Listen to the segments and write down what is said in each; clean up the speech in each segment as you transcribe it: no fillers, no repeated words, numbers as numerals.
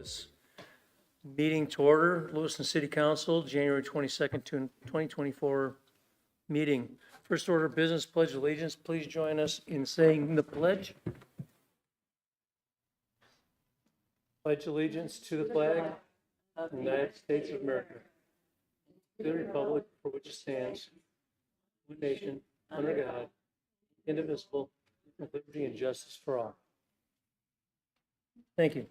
minutes. Meeting to order, Lewiston City Council, January 22nd, 2024 meeting. First order of business, pledge of allegiance. Please join us in saying the pledge. Pledge allegiance to the flag of the United States of America, to the republic for which it stands, one nation, under God, indivisible, with liberty and justice for all. Thank you.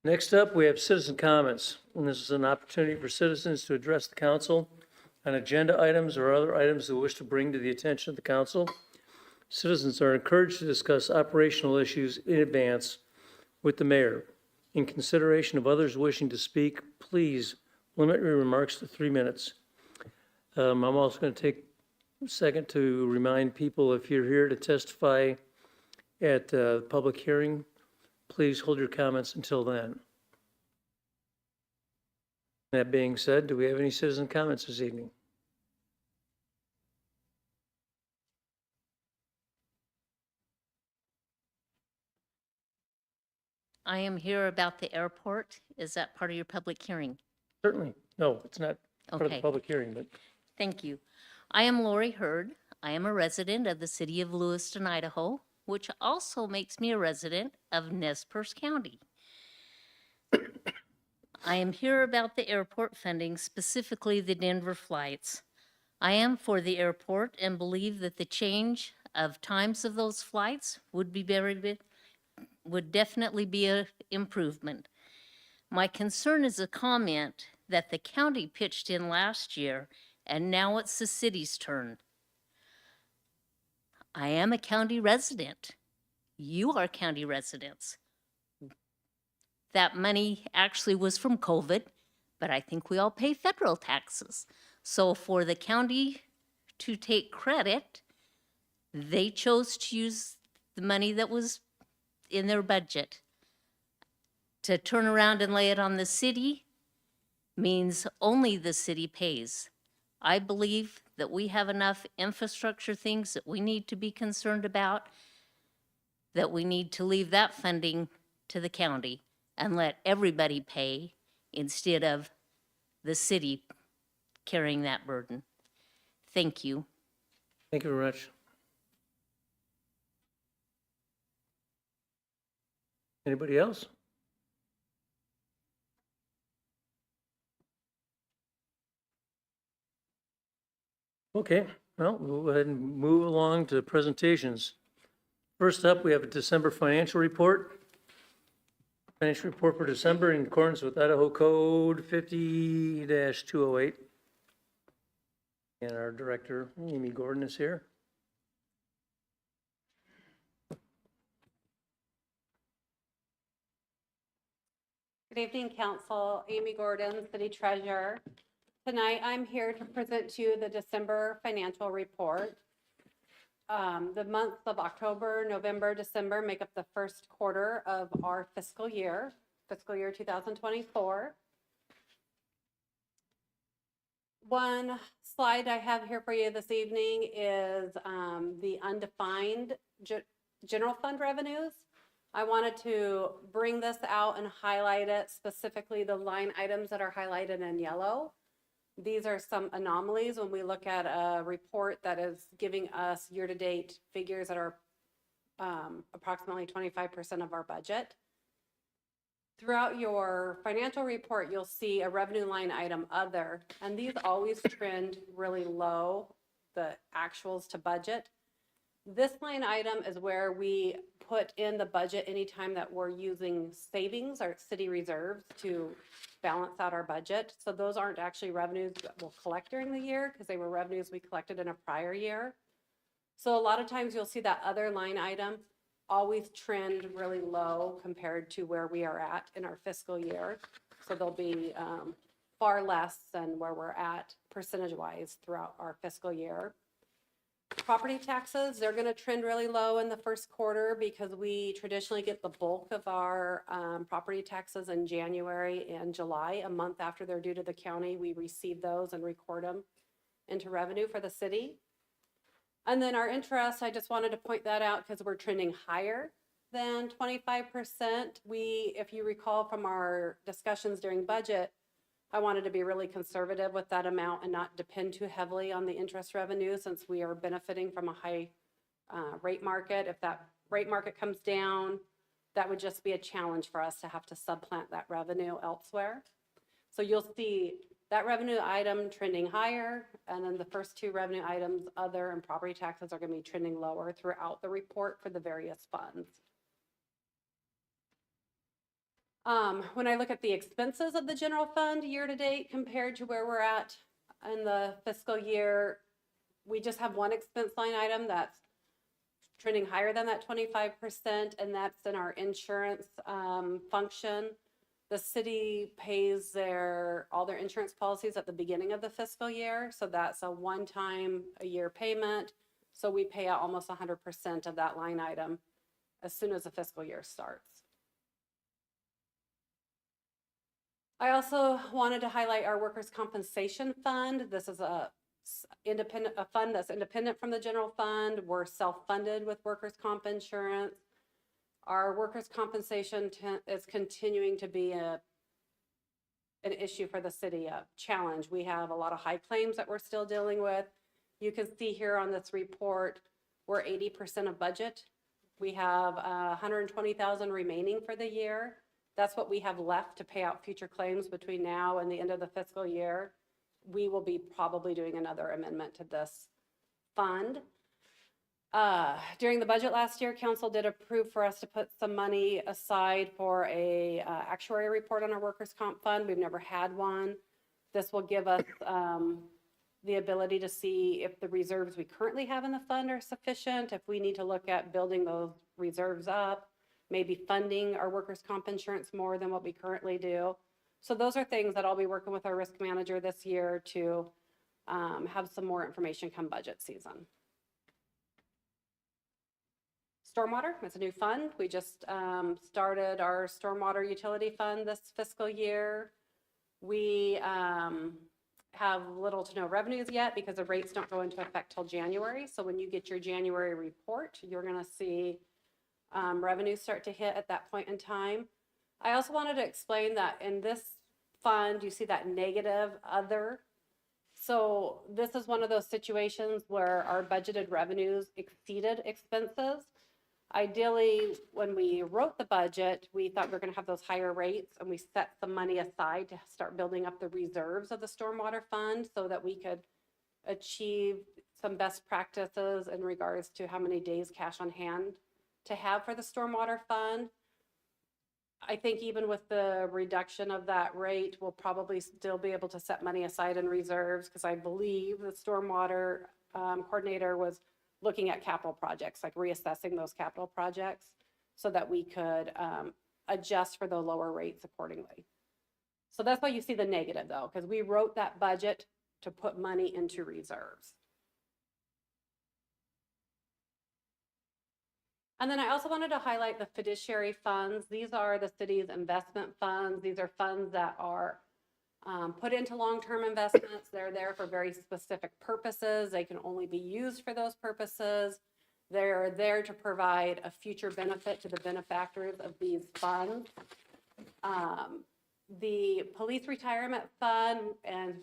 Next up, we have citizen comments, and this is an opportunity for citizens to address the council on agenda items or other items they wish to bring to the attention of the council. Citizens are encouraged to discuss operational issues in advance with the mayor. In consideration of others wishing to speak, please limit your remarks to 3 minutes. I'm also going to take a second to remind people, if you're here to testify at the public hearing, please hold your comments until then. That being said, do we have any citizen comments this evening? I am here about the airport. Is that part of your public hearing? Certainly. No, it's not part of the Okay. public hearing, but Thank you. I am Lori Hurd. I am a resident of the city of Lewiston, Idaho, which also makes me a resident of Nez Perce County. I am here about the airport funding, specifically the Denver flights. I am for the airport and believe that the change of times of those flights would definitely be an improvement. My concern is a comment that the county pitched in last year, and now it's the city's turn. I am a county resident. You are county residents. That money actually was from COVID, but I think we all pay federal taxes. So for the county to take credit, they chose to use the money that was in their budget. To turn around and lay it on the city means only the city pays. I believe that we have enough infrastructure things that we need to be concerned about, that we need to leave that funding to the county and let everybody pay instead of the city carrying that burden. Thank you. thank you very much. Anybody else? Okay, well, we'll go ahead and move along to presentations. First up, we have a December financial report. Financial report for December in accordance with Idaho Code 50-208. And our director, Amy Gordon, is here. Good evening, Council. Amy Gordon, City Treasurer. Tonight, I'm here to present to you the December financial report. The months of October, November, December make up the first quarter of our fiscal year 2024. One slide I have here for you this evening is the undefined general fund revenues. I wanted to bring this out and highlight it, specifically the line items that are highlighted in yellow. These are some anomalies when we look at a report that is giving us year-to-date figures that are approximately 25% of our budget. Throughout your financial report, you'll see a revenue line item other, and these always trend really low, the actuals to budget. This line item is where we put in the budget anytime that we're using savings or city reserves to balance out our budget. So those aren't actually revenues that we'll collect during the year because they were revenues we collected in a prior year. So a lot of times you'll see that other line item always trend really low compared to where we are at in our fiscal year. So they'll be far less than where we're at percentage-wise throughout our fiscal year. Property taxes, they're going to trend really low in the first quarter because we traditionally get the bulk of our property taxes in January and July, a month after they're due to the county. We receive those and record them into revenue for the city. And then our interest, I just wanted to point that out because we're trending higher than 25%. If you recall from our discussions during budget, I wanted to be really conservative with that amount and not depend too heavily on the interest revenue since we are benefiting from a high rate market. If that rate market comes down, that would just be a challenge for us to have to subplant that revenue elsewhere. So you'll see that revenue item trending higher, and then the first two revenue items, other and property taxes, are going to be trending lower throughout the report for the various funds. When I look at the expenses of the general fund year to date compared to where we're at in the fiscal year, we just have one expense line item that's trending higher than that 25%, and that's in our insurance function. The city pays all their insurance policies at the beginning of the fiscal year, so that's a one-time a year payment. So we pay out almost 100% of that line item as soon as the fiscal year starts. I also wanted to highlight our workers' compensation fund. This is a fund that's independent from the general fund. We're self-funded with workers' comp insurance. Our workers' compensation is continuing to be an issue for the city, a challenge. We have a lot of high claims that we're still dealing with. You can see here on this report, we're 80% of budget. We have 120,000 remaining for the year. That's what we have left to pay out future claims between now and the end of the fiscal year. We will be probably doing another amendment to this fund. During the budget last year, council did approve for us to put some money aside for a actuary report on our workers' comp fund. We've never had one. This will give us the ability to see if the reserves we currently have in the fund are sufficient, if we need to look at building those reserves up, maybe funding our workers' comp insurance more than what we currently do. So those are things that I'll be working with our risk manager this year to have some more information come budget season. Stormwater, it's a new fund. We just started our stormwater utility fund this fiscal year. We have little to no revenues yet because the rates don't go into effect till January. So when you get your January report, you're gonna see revenues start to hit at that point in time. I also wanted to explain that in this fund, you see that negative other. So this is one of those situations where our budgeted revenues exceeded expenses. Ideally, when we wrote the budget, we thought we were going to have those higher rates, and we set some money aside to start building up the reserves of the stormwater fund so that we could achieve some best practices in regards to how many days cash on hand to have for the stormwater fund. I think even with the reduction of that rate, we'll probably still be able to set money aside in reserves, because I believe the stormwater coordinator was looking at capital projects, like reassessing those capital projects so that we could adjust for the lower rates accordingly. So that's why you see the negative though, because we wrote that budget to put money into reserves. And then I also wanted to highlight the fiduciary funds. These are the city's investment funds. These are funds that are put into long-term investments. They're there for very specific purposes. They can only be used for those purposes. They're there to provide a future benefit to the benefactors of these funds. The police retirement fund and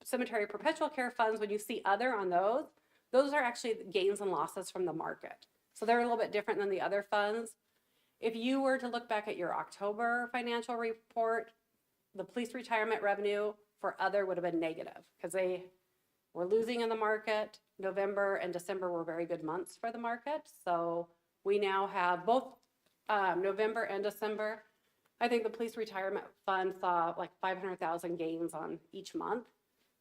cemetery perpetual care funds, when you see other on those are actually gains and losses from the market. So they're a little bit different than the other funds. If you were to look back at your October financial report, the police retirement revenue for other would have been negative because they were losing in the market. November and December were very good months for the market. So we now have both November and December. I think the police retirement fund saw like 500,000 gains on each month.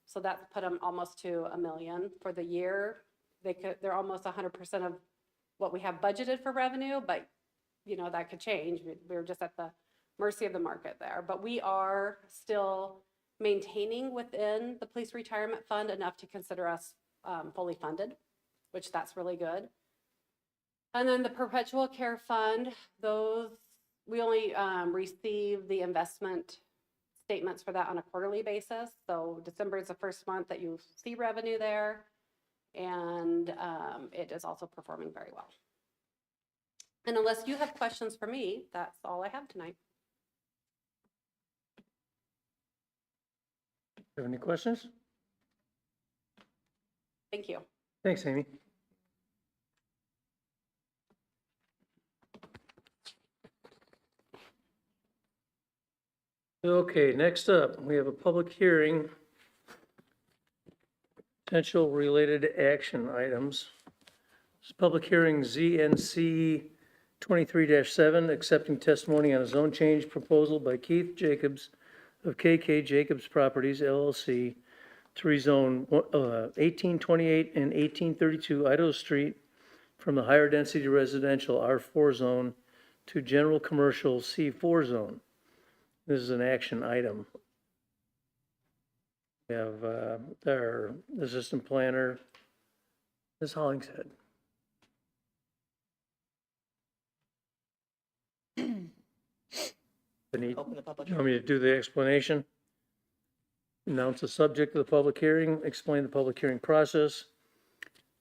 So that put them almost to $1 million for the year. They're almost 100% of what we have budgeted for revenue, but you know, that could change. We're just at the mercy of the market there, but we are still maintaining within the police retirement fund enough to consider us fully funded, which that's really good. And then the perpetual care fund, those we only receive the investment statements for that on a quarterly basis. So December is the first month that you see revenue there, and it is also performing very well. And unless you have questions for me, that's all I have tonight. Have any questions? Thank you. Thanks, Amy. Okay, next up, we have a public hearing. Potential related action items. This is public hearing ZNC 23-7, accepting testimony on a zone change proposal by Keith Jacobs of KK Jacobs Properties LLC to rezone 1828 and 1832 Idaho Street from the higher density residential R4 zone to general commercial C4 zone. This is an action item. We have our assistant planner, Ms. Hollingshead. Benita, Open the public you want hearing. me to do the explanation? Announce the subject of the public hearing, explain the public hearing process.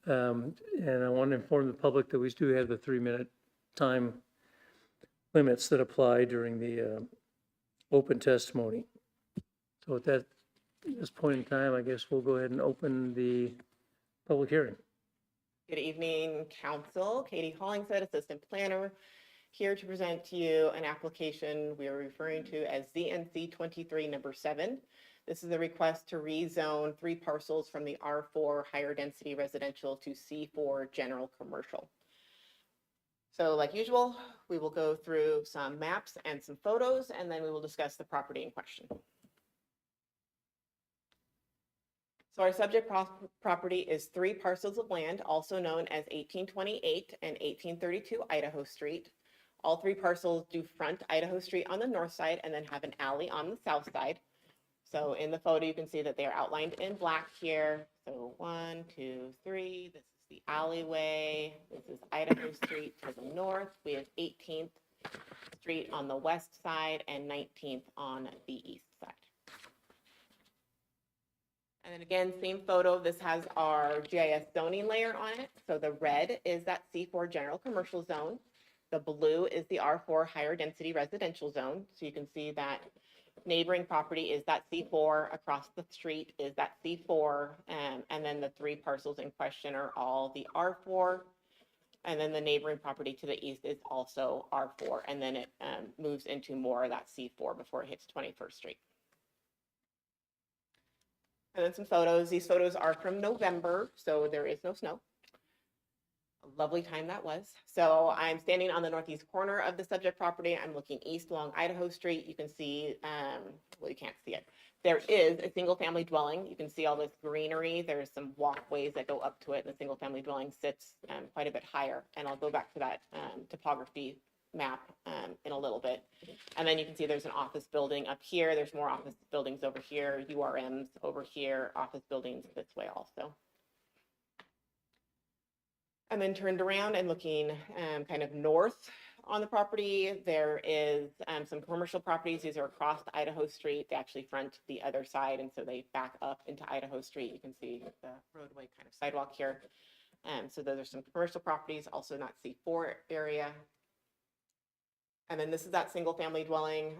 And I want to inform the public that we do have the 3-minute time limits that apply during the open testimony. So at this point in time, I guess we'll go ahead and open the public hearing. Good evening, council. Katie Hollingshead, assistant planner, here to present to you an application we are referring to as ZNC 23-7. This is a request to rezone 3 parcels from the R4 higher density residential to C4 general commercial. So like usual, we will go through some maps and some photos, and then we will discuss the property in question. So our subject property is 3 parcels of land, also known as 1828 and 1832 Idaho Street. All 3 parcels do front Idaho Street on the north side and then have an alley on the south side. So in the photo, you can see that they are outlined in black here. So 1, 2, 3, this is the alleyway. This is Idaho Street to the north. We have 18th Street on the west side and 19th on the east side. And then again, same photo, this has our GIS zoning layer on it. So the red is that C4 general commercial zone. The blue is the R4 higher density residential zone. So you can see that neighboring property is that C4, across the street is that C4, and then the 3 parcels in question are all the R4. And then the neighboring property to the east is also R4, and then it moves into more of that C4 before it hits 21st Street. And then some photos. These photos are from November, so there is no snow. A lovely time that was. So I'm standing on the northeast corner of the subject property. I'm looking east along Idaho Street. You can see, well, you can't see it. There is a single family dwelling. You can see all this greenery. There's some walkways that go up to it, and the single family dwelling sits quite a bit higher. And I'll go back to that topography map in a little bit. And then you can see there's an office building up here. There's more office buildings over here, URMs over here, office buildings this way also. And then turned around and looking kind of north on the property, there is some commercial properties. These are across the Idaho Street. They actually front the other side, and so they back up into Idaho Street. You can see the roadway kind of sidewalk here. So those are some commercial properties, also not C4 area. And then this is that single family dwelling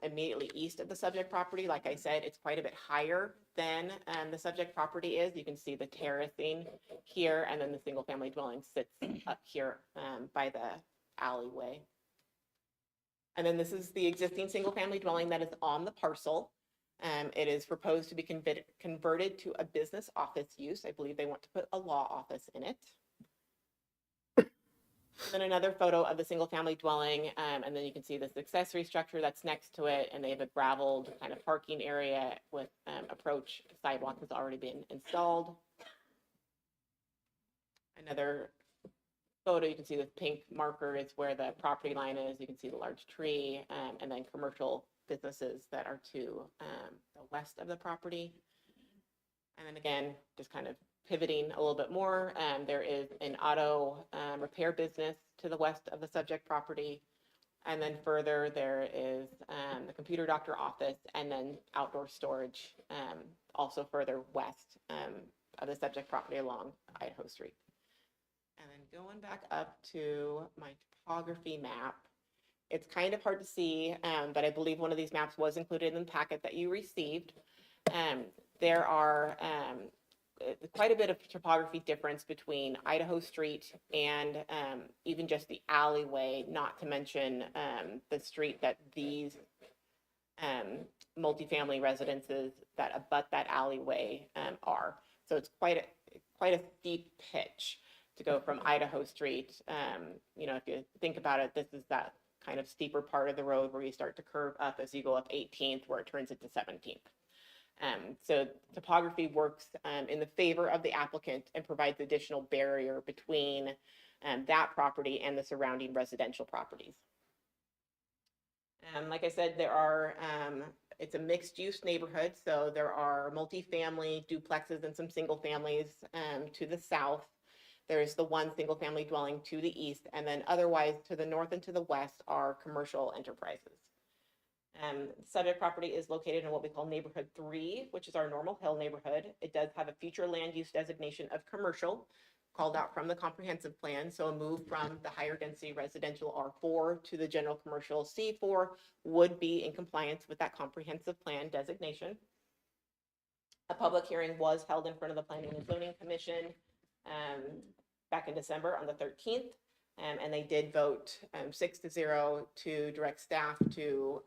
immediately east of the subject property. Like I said, it's quite a bit higher than the subject property is. You can see the terracing here, and then the single family dwelling sits up here by the alleyway. And then this is the existing single family dwelling that is on the parcel. It is proposed to be converted to a business office use. I believe they want to put a law office in it. Then another photo of the single family dwelling, and then you can see this accessory structure that's next to it, and they have a graveled kind of parking area with approach sidewalk has already been installed. Another photo, you can see the pink marker is where the property line is. You can see the large tree, and then commercial businesses that are to the west of the property. And then again, just kind of pivoting a little bit more, there is an auto repair business to the west of the subject property. And then further, there is the computer doctor office, and then outdoor storage also further west of the subject property along Idaho Street. And then Going back up to my topography map, it's kind of hard to see, but I believe one of these maps was included in the packet that you received. There are quite a bit of topography difference between Idaho Street and even just the alleyway, not to mention the street that these multifamily residences that abut that alleyway are. So it's quite a steep pitch to go from Idaho Street. You know, if you think about it, this is that kind of steeper part of the road where you start to curve up as you go up 18th, where it turns into 17th. So topography works in the favor of the applicant and provides additional barrier between that property and the surrounding residential properties. Like I said, it's a mixed use neighborhood, so there are multifamily duplexes and some single families to the south. There's the one single family dwelling to the east, and then otherwise to the north and to the west are commercial enterprises. The subject property is located in what we call neighborhood 3, which is our Normal Hill neighborhood. It does have a future land use designation of commercial called out from the comprehensive plan. So a move from the higher density residential R4 to the general commercial C4 would be in compliance with that comprehensive plan designation. A public hearing was held in front of the Planning and Zoning Commission back in December on the 13th. And they did vote 6-0 to direct staff to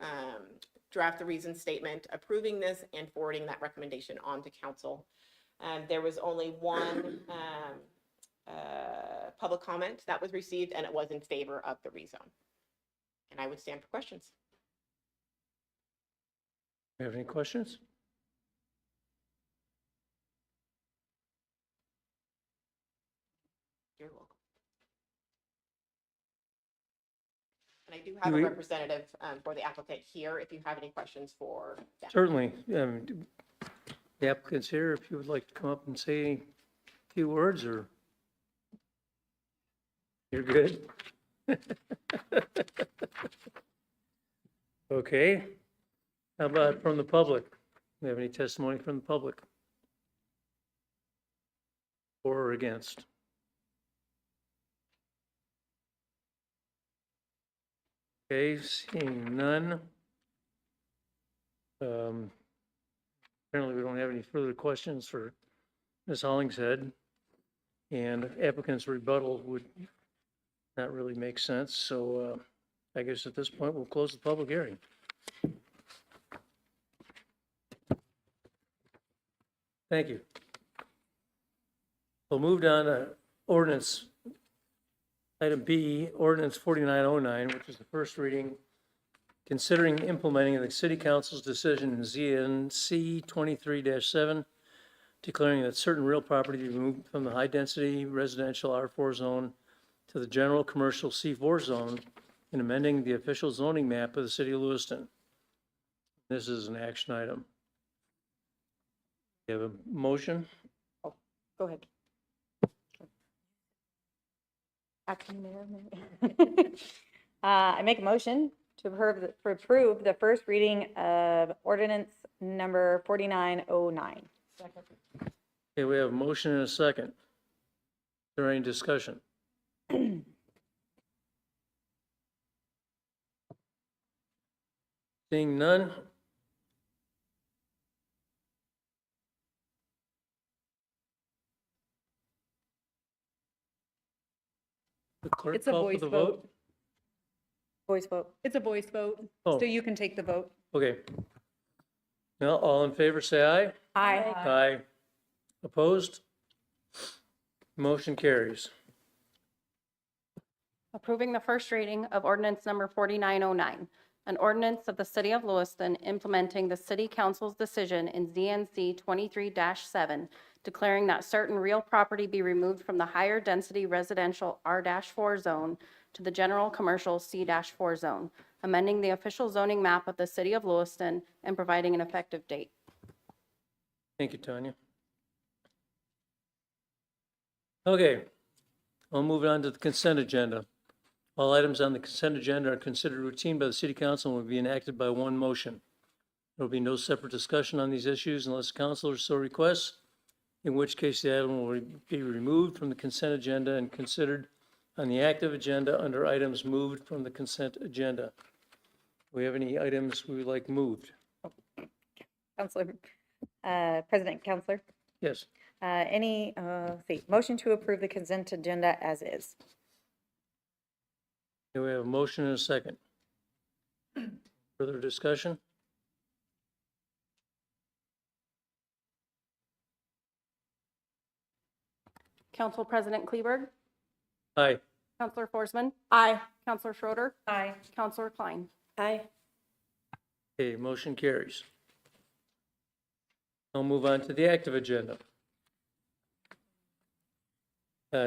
draft the reason statement approving this and forwarding that recommendation on to council. There was only one public comment that was received, and it was in favor of the rezone. And I would stand for questions. Do you have any questions? You're welcome. And I do have a we- representative for the applicant here if you have any questions for them. Certainly. The applicant's here, if you would like to come up and say a few words, or you're good? Okay. How about from the public? Do we have any testimony from the public? For or against? Okay, seeing none. Apparently, we don't have any further questions for Ms. Hollingshead. And applicant's rebuttal would not really make sense, so I guess at this point, we'll close the public hearing. Thank you. We'll move down to ordinance, item B, ordinance 4909, which is the first reading, considering implementing the city council's decision in ZNC 23-7, declaring that certain real property be moved from the high-density residential R4 zone to the general commercial C4 zone, and amending the official zoning map of the city of Lewiston. This is an action item. You have a motion? Go ahead. Acting Mayor. I make a motion to approve the first reading of ordinance number 4909. Okay, we have a motion and a second. Is there any discussion? Seeing none. The clerk It's a call for voice the vote. vote? Voice vote. It's a voice vote, Oh, so you can take the vote. okay. Now, all in favor, say aye. Aye. Aye. Opposed? Motion carries. Approving the first reading of ordinance number 4909, an ordinance of the city of Lewiston implementing the city council's decision in ZNC 23-7, declaring that certain real property be removed from the higher density residential R-4 zone to the general commercial C-4 zone, amending the official zoning map of the city of Lewiston and providing an effective date. Thank you, Tanya. Okay, I'll move on to the consent agenda. All items on the consent agenda are considered routine by the city council and will be enacted by one motion. There will be no separate discussion on these issues unless the councilor so requests, in which case the item will be removed from the consent agenda and considered on the active agenda under items moved from the consent agenda. Do we have any items we would like moved? Counselor, President, Counselor, Yes. let's see, motion to approve the consent agenda as is. Do we have a motion and a second? Further discussion? Council President Kleberg, Aye. Counselor Forsman. Aye. Counselor Schroeder, Aye. Counselor Klein. Aye. Okay, motion carries. I'll move on to the active agenda.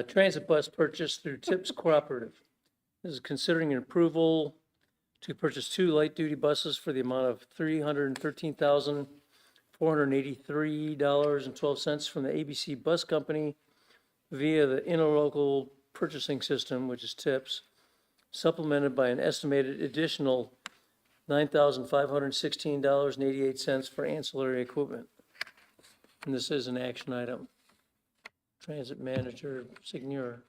Transit bus purchase through TIPS Cooperative. This is considering an approval to purchase 2 light-duty buses for the amount of $313,483.12 from the ABC Bus Company via the interlocal purchasing system, which is TIPS, supplemented by an estimated additional $9,516.88 for ancillary equipment. And this is an action item. Transit Manager Signor.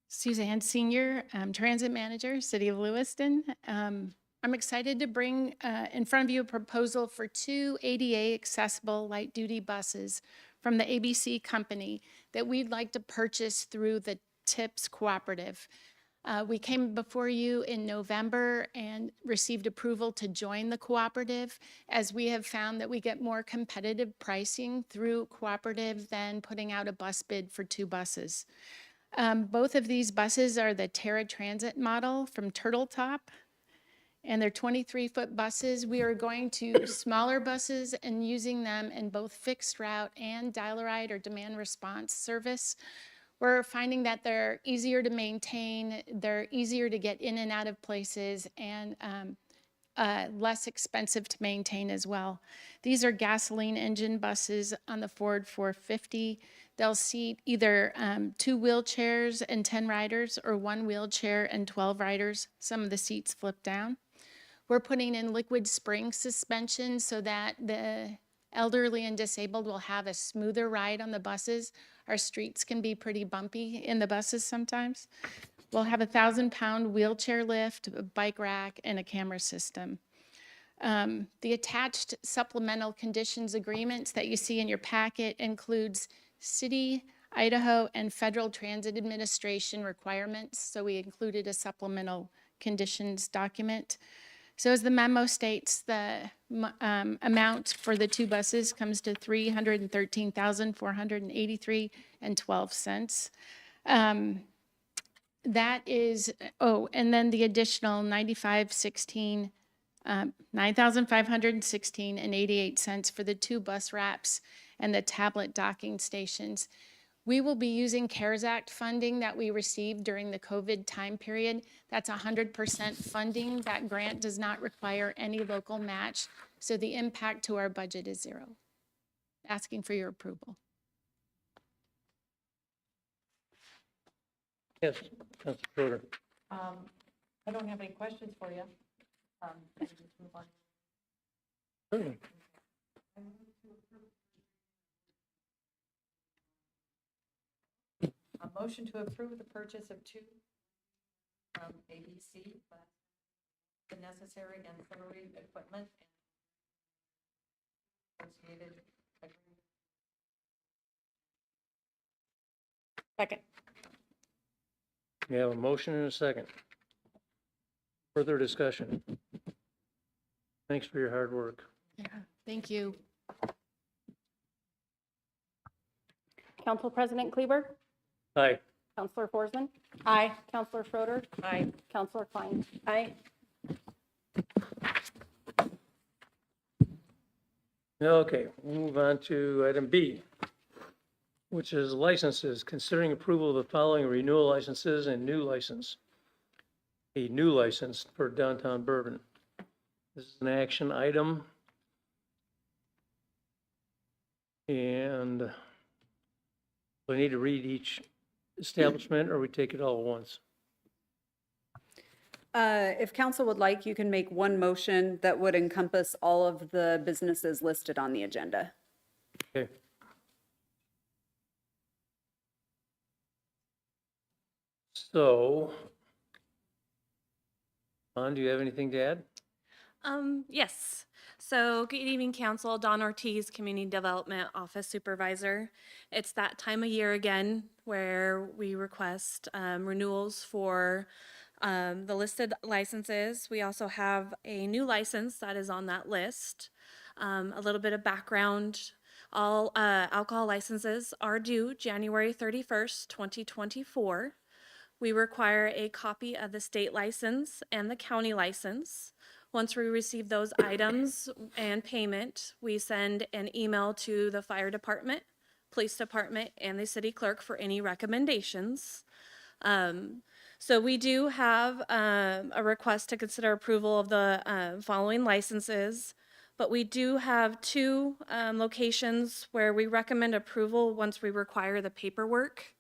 Suzanne Senior, Transit Manager, City of Lewiston. I'm excited to bring in front of you a proposal for 2 ADA accessible light-duty buses from the ABC company that we'd like to purchase through the TIPS Cooperative. We came before you in November and received approval to join the cooperative, as we have found that we get more competitive pricing through cooperative than putting out a bus bid for 2 buses. Both of these buses are the Terra Transit model from Turtle Top, and they're 23-foot buses. We are going to smaller buses and using them in both fixed route and dial-a-ride or demand response service. We're finding that they're easier to maintain, they're easier to get in and out of places, and less expensive to maintain as well. These are gasoline engine buses on the Ford 450. They'll seat either 2 wheelchairs and 10 riders, or 1 wheelchair and 12 riders. Some of the seats flip down. We're putting in liquid spring suspension so that the elderly and disabled will have a smoother ride on the buses. Our streets can be pretty bumpy in the buses sometimes. We'll have a 1,000-pound wheelchair lift, a bike rack, and a camera system. The attached supplemental conditions agreements that you see in your packet includes city, Idaho, and Federal Transit Administration requirements. So we included a supplemental conditions document. So as the memo states, the amount for the 2 buses comes to $313,483.12. That is, and then the additional $9,516.88 for the 2 bus wraps and the tablet docking stations. We will be using CARES Act funding that we received during the COVID time period. That's 100% funding. That grant does not require any local match, so the impact to our budget is 0. Asking for your approval. Yes, Councilor Schroeder. I don't have any questions for you. Can we just move on? Certainly. A motion to approve the purchase of 2 from ABC, but the necessary ancillary equipment and associated agreement. Second. We have a motion and a second. Further discussion? Thanks for your hard work. Yeah, thank you. Council President Kleberg, Aye. Counselor Forsman. Aye. Counselor Schroeder, Aye. Counselor Klein. Aye. Okay, we'll move on to item B, which is licenses. Considering approval of the following renewal licenses and new license. A new license for downtown Bourbon. This is an action item. And we need to read each establishment, or we take it all at once? If council would like, you can make one motion that would encompass all of the businesses listed on the agenda. Okay. So, Don, do you have anything to add? Yes. So, good evening, Council. Dawn Ortiz, Community Development Office Supervisor. It's that time of year again where we request renewals for the listed licenses. We also have a new license that is on that list. A little bit of background. All alcohol licenses are due January 31st, 2024. We require a copy of the state license and the county license. Once we receive those items and payment, we send an email to the fire department, police department, and the city clerk for any recommendations. So we do have a request to consider approval of the following licenses, but we do have two locations where we recommend approval once we require the paperwork.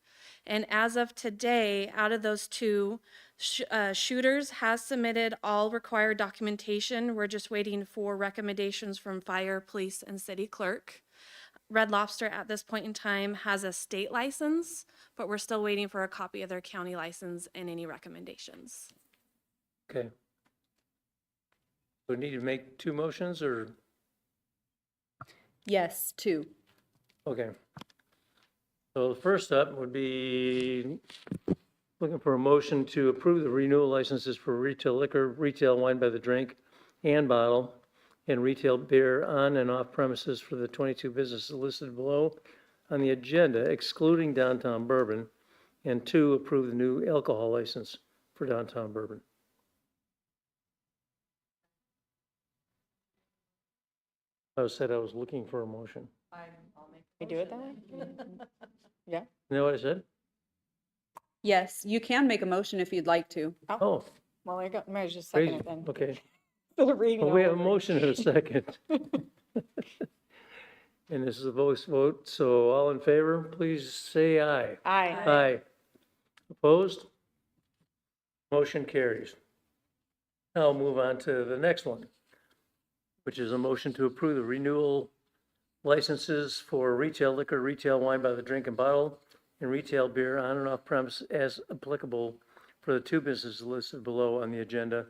And as of today, out of those two, Shooters has submitted all required documentation. We're just waiting for recommendations from fire, police, and city clerk. Red Lobster at this point in time has a state license, but we're still waiting for a copy of their county license and any recommendations. Okay. Do we need to make two motions or, Yes, 2. okay. So the first up would be looking for a motion to approve the renewal licenses for retail liquor, retail wine by the drink and bottle, and retail beer on and off premises for the 22 businesses listed below on the agenda, excluding downtown Bourbon, and 2, approve the new alcohol license for downtown Bourbon. I said I was looking for a motion. I'll make. We do it that way? Yeah. You know what I said? Yes, you can make a motion if you'd like to. Oh, Well, there you go. Maybe just crazy. second it then. Okay. Instead of reading Well, we all have a over. motion and a second. And this is a voice vote, so all in favor, please say aye. Aye. Aye. Opposed? Motion carries. Now I'll move on to the next one, which is a motion to approve the renewal licenses for retail liquor, retail wine by the drink and bottle, and retail beer on and off premise as applicable for the 2 businesses listed below on the agenda,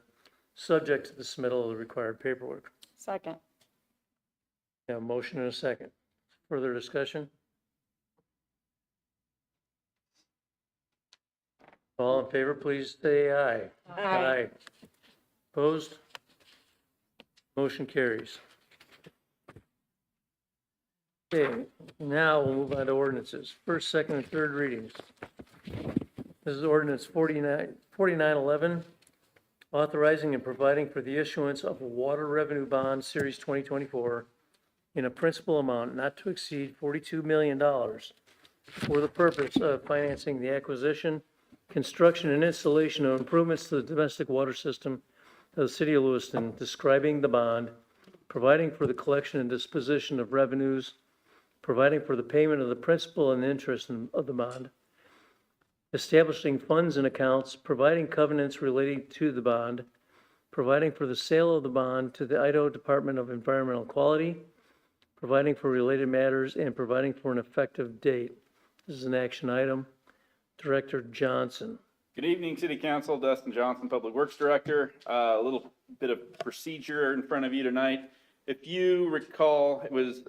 subject to the submittal of the required paperwork. Second. Have a motion and a second. Further discussion? All in favor, please say aye. Aye. Opposed? Motion carries. Okay, now we'll move on to ordinances. First, second, and third readings. This is ordinance 4911, authorizing and providing for the issuance of a water revenue bond, Series 2024, in a principal amount not to exceed $42 million for the purpose of financing the acquisition, construction, and installation of improvements to the domestic water system of the city of Lewiston, describing the bond, providing for the collection and disposition of revenues, providing for the payment of the principal and interest of the bond, establishing funds and accounts, providing covenants relating to the bond, providing for the sale of the bond to the Idaho Department of Environmental Quality, providing for related matters, and providing for an effective date. This is an action item. Director Johnson. Good evening, City Council. Dustin Johnson, Public Works Director. A little bit of procedure in front of you tonight. If you recall, it was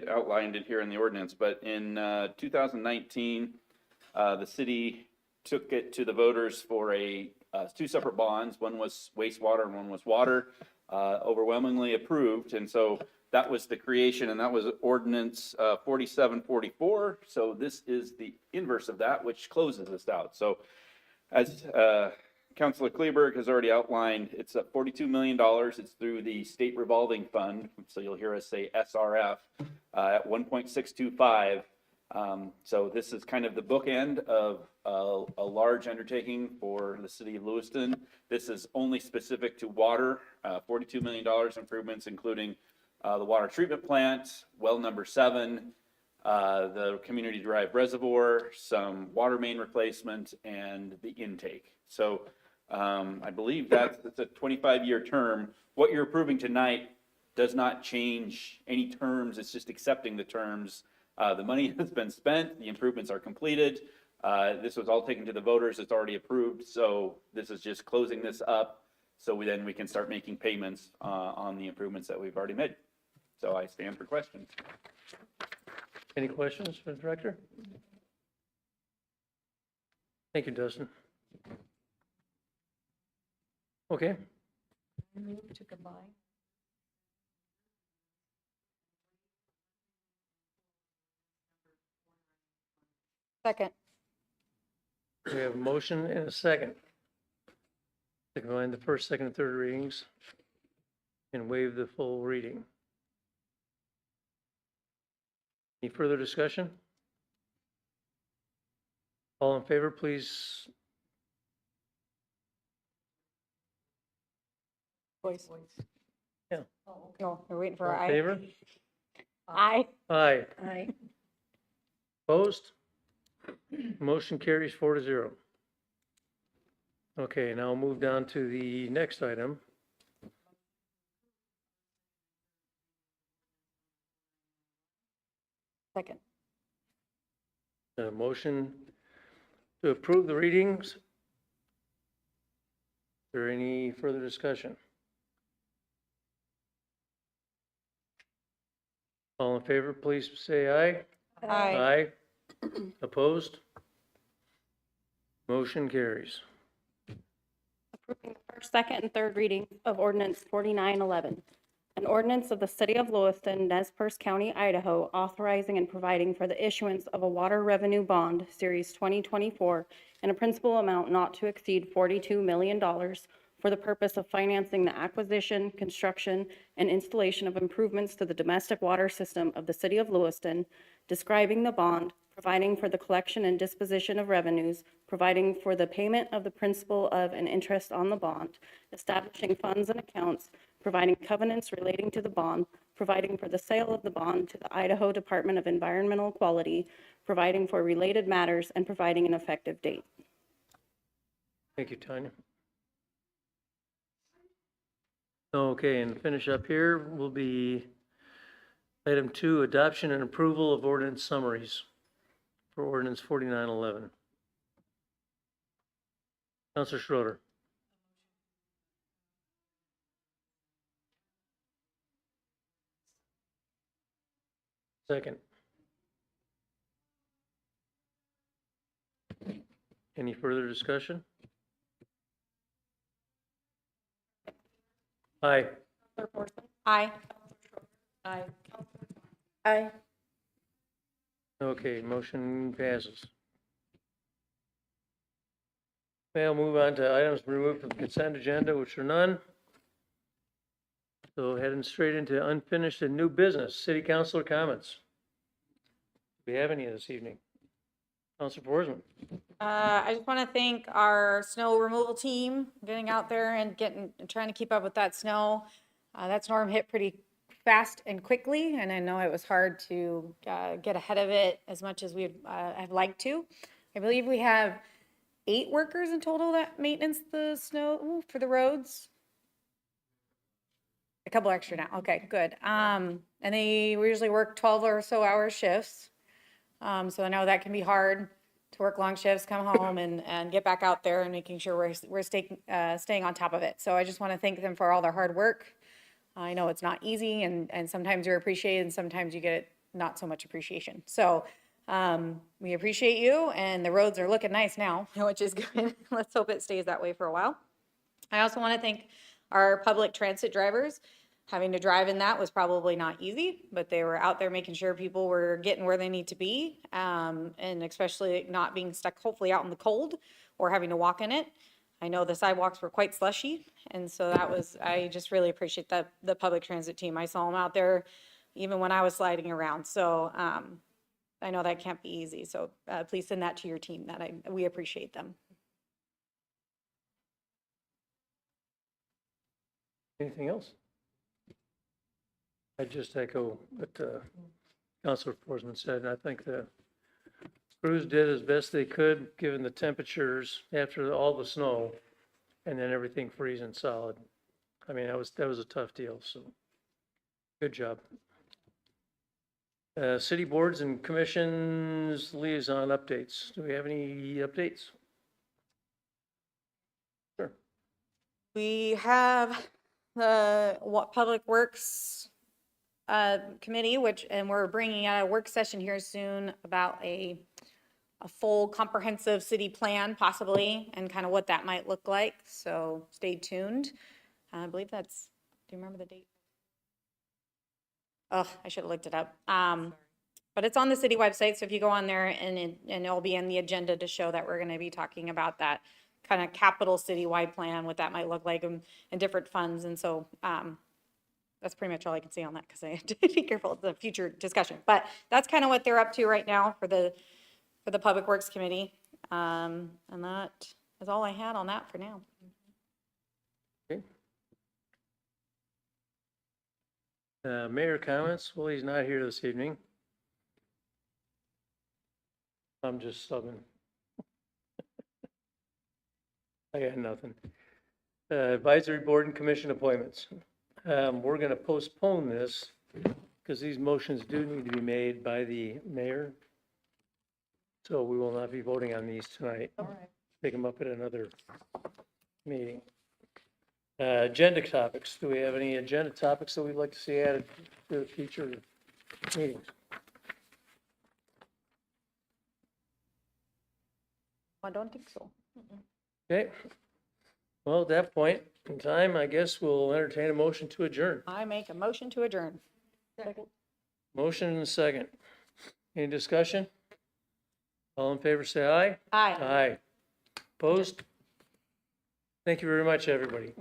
outlined in here in the ordinance, but in 2019, the city took it to the voters for 2 separate bonds. One was wastewater and one was water, overwhelmingly approved. And so that was the creation, and that was ordinance 4744. So this is the inverse of that, which closes this out. So as Councilor Kleberg has already outlined, it's at $42 million. It's through the state revolving fund. So you'll hear us say SRF at 1.625. So this is kind of the bookend of a large undertaking for the city of Lewiston. This is only specific to water, $42 million improvements, including the water treatment plant, well number 7, the community derived reservoir, some water main replacement, and the intake. So I believe that's a 25-year term. What you're approving tonight does not change any terms. It's just accepting the terms. The money has been spent, the improvements are completed. This was all taken to the voters. It's already approved. So this is just closing this up. So we can start making payments on the improvements that we've already made. So I stand for questions. Any questions for the director? Thank you, Dustin. Okay, Move to combine. Second. we have a motion and a second to combine the first, second, and third readings and waive the full reading. Any further discussion? All in favor, please. Voice. Yeah. No, we're waiting for All our in aye. favor? Aye. Aye. Aye. Opposed? Motion carries 4-0. Okay, now we'll move down to the next item. Second. A motion to approve the readings. Is there any further discussion? All in favor, please say aye. Aye. Aye. Opposed? Motion carries. Approving the first, second, and third reading of ordinance 4911, an ordinance of the City of Lewiston, Nez Perce County, Idaho, authorizing and providing for the issuance of a water revenue bond, Series 2024, in a principal amount not to exceed $42 million for the purpose of financing the acquisition, construction, and installation of improvements to the domestic water system of the City of Lewiston, describing the bond, providing for the collection and disposition of revenues, providing for the payment of the principal of and interest on the bond, establishing funds and accounts, providing covenants relating to the bond, providing for the sale of the bond to the Idaho Department of Environmental Quality, providing for related matters, and providing an effective date. Thank you, Tanya. Okay, and to finish up here will be item 2, adoption and approval of ordinance summaries for ordinance 4911. Counselor Schroeder. Second. Any further discussion? Aye. Aye. Aye. Aye. Okay, motion passes. Okay, I'll move on to items removed from the consent agenda, which are none. So heading straight into unfinished and new business, city councilor comments. Do we have any this evening? Councilor Forsman. I just want to thank our snow removal team, getting out there and trying to keep up with that snow. That storm hit pretty fast and quickly, and I know it was hard to get ahead of it as much as we'd have liked to. I believe we have 8 workers in total that maintenance the snow for the roads. A couple extra now. Okay, good. And we usually work 12 or so hour shifts. So I know that can be hard to work long shifts, come home and get back out there and making sure we're staying on top of it. So I just want to thank them for all their hard work. I know it's not easy and sometimes you're appreciated and sometimes you get not so much appreciation. So we appreciate you, and the roads are looking nice now, which is good. Let's hope it stays that way for a while. I also want to thank our public transit drivers. Having to drive in that was probably not easy, but they were out there making sure people were getting where they need to be, and especially not being stuck hopefully out in the cold or having to walk in it. I know the sidewalks were quite slushy, and so I just really appreciate the public transit team. I saw them out there even when I was sliding around. So I know that can't be easy. So please send that to your team, we appreciate them. Anything else? I just echo what Councilor Forsman said, and I think the crews did as best they could, given the temperatures after all the snow, and then everything freezing solid. I mean, that was a tough deal, so good job. City boards and commissions liaison updates. Do we have any updates? Sure. We have the Public Works Committee, and we're bringing out a work session here soon about a full comprehensive city plan possibly, and kind of what that might look like. So stay tuned. I believe that's, do you remember the date? Oh, I should have looked it up. But it's on the city website, so if you go on there and it'll be in the agenda to show that we're gonna be talking about that kind of capital citywide plan, what that might look like, and different funds. And so, that's pretty much all I can say on that, because I have to be careful of the future discussion. But that's kind of what they're up to right now for the Public Works Committee. And that is all I had on that for now. Okay. Mayor comments? Well, he's not here this evening. I'm just stubborn. I got nothing. Advisory board and commission appointments. We're gonna postpone this because these motions do need to be made by the mayor. So we will not be voting on these tonight. Take them up at another meeting. Agenda topics. Do we have any agenda topics that we'd like to see added to the future meetings? I don't think so. Okay. Well, at that point in time, I guess we'll entertain a motion to adjourn. I make a motion to adjourn. Motion and a second. Any discussion? All in favor, say aye. Aye. Aye. Opposed? Thank you very much, everybody.